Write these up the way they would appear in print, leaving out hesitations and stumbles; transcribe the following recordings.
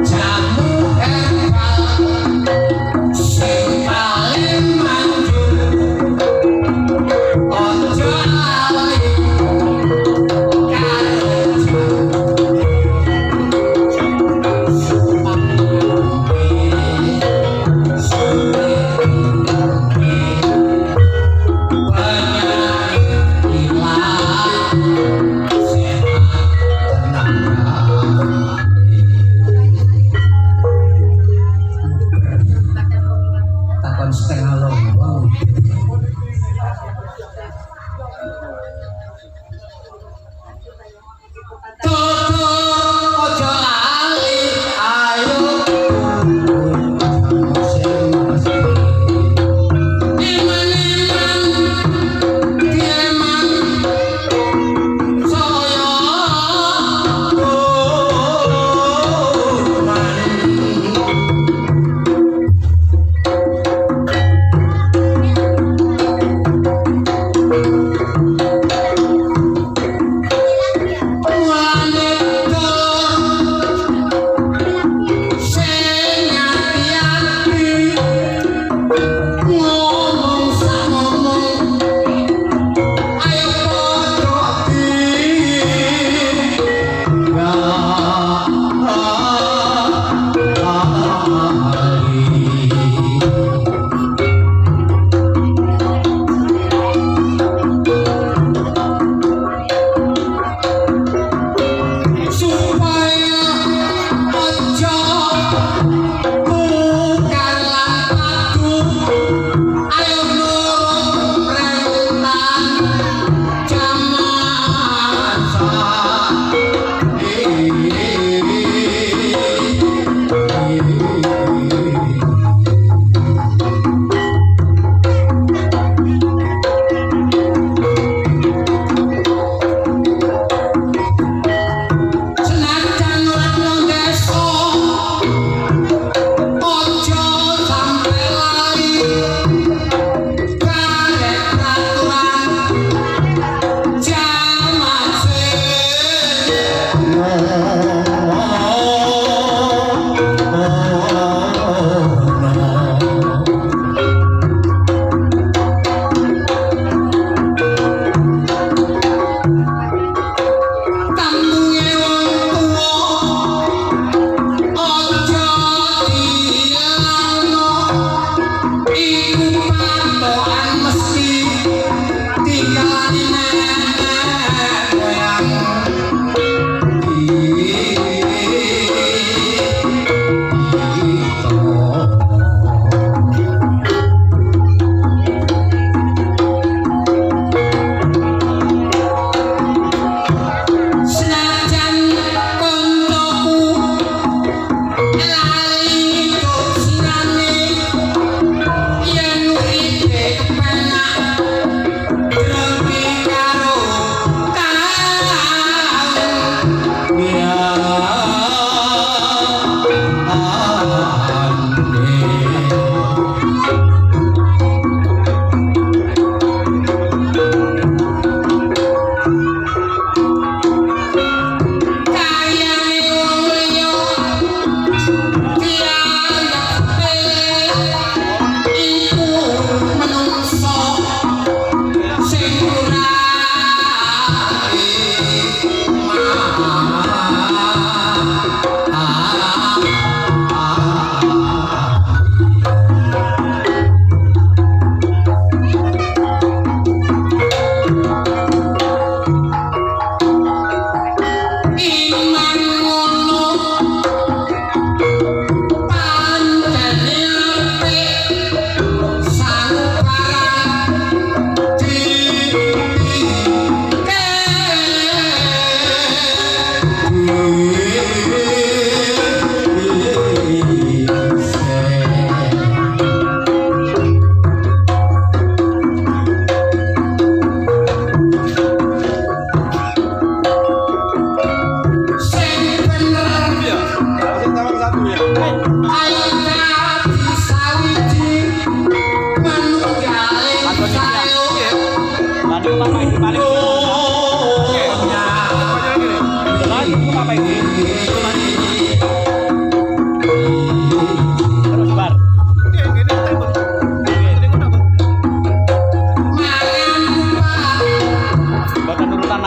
Ciao. apa ini? Terus bar. Buatan urutan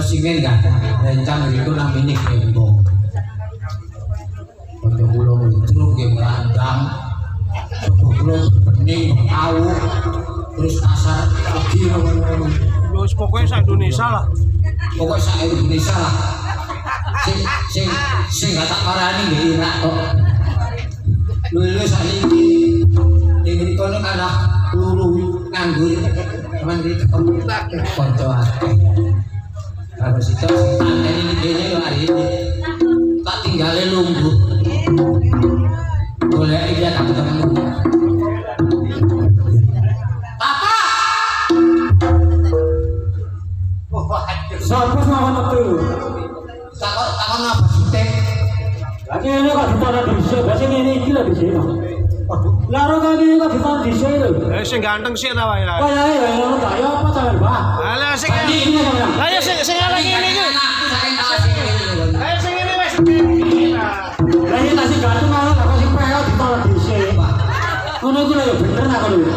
singen enggak rencang itu namanya kembong untuk pulau truk yang berandam pulau bening tahu terus kasar lagi pokoknya sa Indonesia lah sing gak tak parani di Irak kok lu saiki ini kono kana luru nganggur teman di konco akeh kalau situ tante ini kayaknya lo hari ini tak tinggalin nunggu boleh dia tak ketemu apa siapa sama itu takon apa sih teh lagi ini kok ditanya di sini biasanya ini gila di sini laro kali ini kok ditanya di sini sing ganteng sih tahu ya. Oh ya ya lo kaya apa jangan bah Alah sing ayo sing lagi ini ku. Ayo sing ini wes. Lah iki tasih gantung malah kok sing peo ditolak di sini ngono iku lho ya bener nak ngono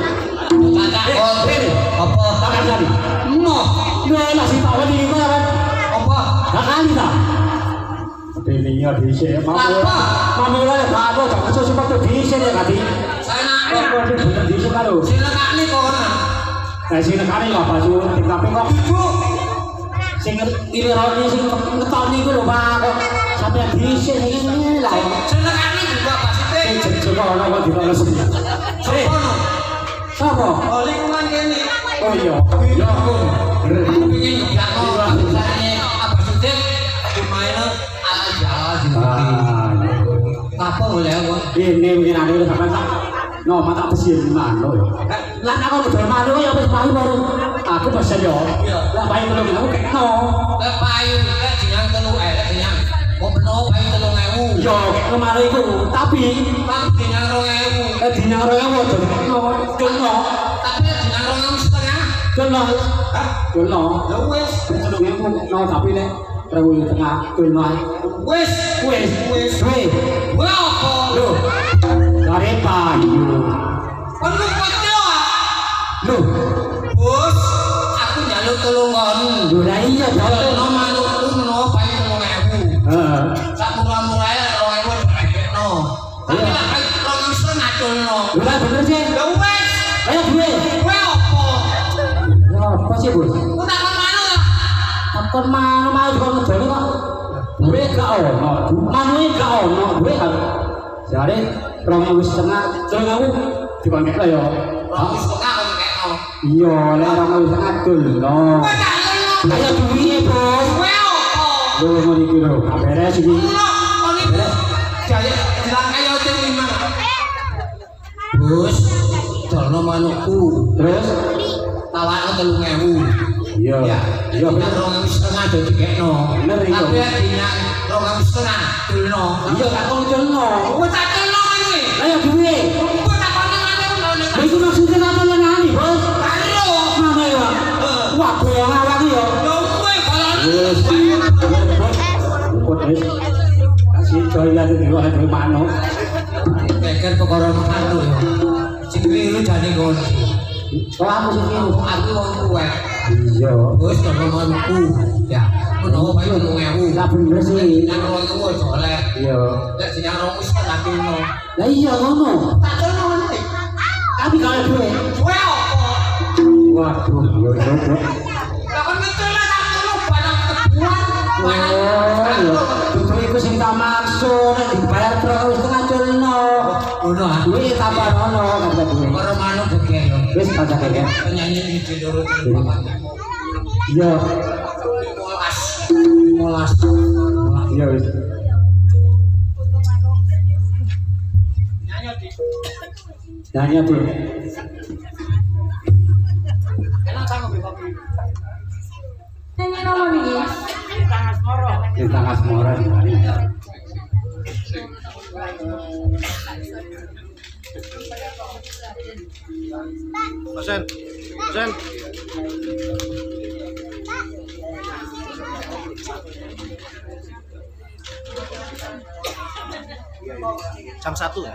apa tak kali no lah sing tahu iki kok apa gak kali ta Pilinya di sini, mama lah apa? Jangan sesuatu di sini kali. saya nak Kok bener di sini kalau. silakan nih kono Nah sini kali nggak baju tinggal kok. Sing ini roni sing ngetoni itu loh pak. Sampai di sini ini lah. silakan nih juga pasti Coba orang kok di mana sini. kono Siapa? oh lingkungan kene Oh iya. Ya ampun. aku pengen ngeblak misalnya apa sih lumayan ala Jawa gitu apa boleh kok Ini mungkin ada udah sampai tak. No mata pesir di mana lo? Lah aku udah malu ya pas pagi baru. Aku bisa yo. Lah bayi belum aku kayak no. lah payu lah dinyang telu dinyang kok beno payu 3.000 Yo kemarin itu tapi bang dinyang 2.000 dinyang royo no. tapi dinyang 2.500 setengah Culno. Hah? Culno. Lah wis. Culno ngemuk no tapi nek Rabu tengah culno ae. Wis. Wis. Wis. Wis. Wah apa? Lho. Dari payu. Kon lu kocok. Lho. Bos, aku njaluk tulungan. Lho lah iya Kalau jauh. no manukku menawa payu 3.000. Heeh. Sak murah-murahe 2.000 dikekno. Tapi Iya. lek 2.000 ngaculno. Lho lah bener sih. Lah wis. Ayo duwe. Wah apa? Ya apa sih, Bos? Ku takon manu lah. Takon manu mau kok ngedone kok. Duwe gak ono. Manue gak ono, duwe kan. Jare 2.500 dipangke lah ya. Wis setengah kon kekno. Iya, lek 2.500 culno. Kowe tak ngono. Ayo duwe, Bos. Kowe apa? Lho ngono iki lho, gak beres iki. Kon iki jaya bilang ayo terima. Bos, dono manukku. Terus? Tawakno 3.000. Iya. Ya, Iya, dina bener. 2.500 do dikekno. Bener, iya. Tapi dina 2.500 dulno. Iya, gak kon culno. Kowe tak celno iki. Ayo duwe. Kowe tak kono ngene ngono. Lha iku maksudnya apa lenani, Bos? Karo. Mana ya? Wah, bohong awak iki ya. Lho kowe balon. Wes. Kok wis. Kasih doyan iki kok ada manuk. Teker perkara anu ya. Sing kliru jane ngono. Oh, aku sing kene. Aku wong tuwek. Iya. Bos dono manukku. Ya, menawa bae 3.000. Lah bener sih. Nang 2.000 oleh. Iya. Lek sing nang 2.000 tak dulno. Lah iya ngono. Tak celno ngene. Tapi kalau duwe. Kowe apa? Waduh, yo yo. Lah kon ngetulno tak celno barang kebuan. Oh, iya. Itu iku sing tak maksud nek dibayar 2.500 culno. Ngono ah. Duwe tambah ono kata duwe. Karo manuk dege yo. Wis kaca kene. Penyanyi iki loro papat. Iya. 15. Iya wis. Nyanyi tuh. Nyanyi nomor ini. Di tengah semora di mana? Dosen. Dosen. Jam 1 ya?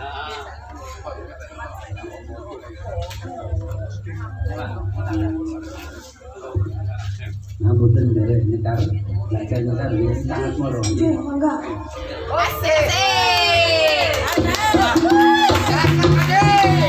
Ngapunten dari nyetar, belajar nyetar di tengah semora. Enggak. Asik.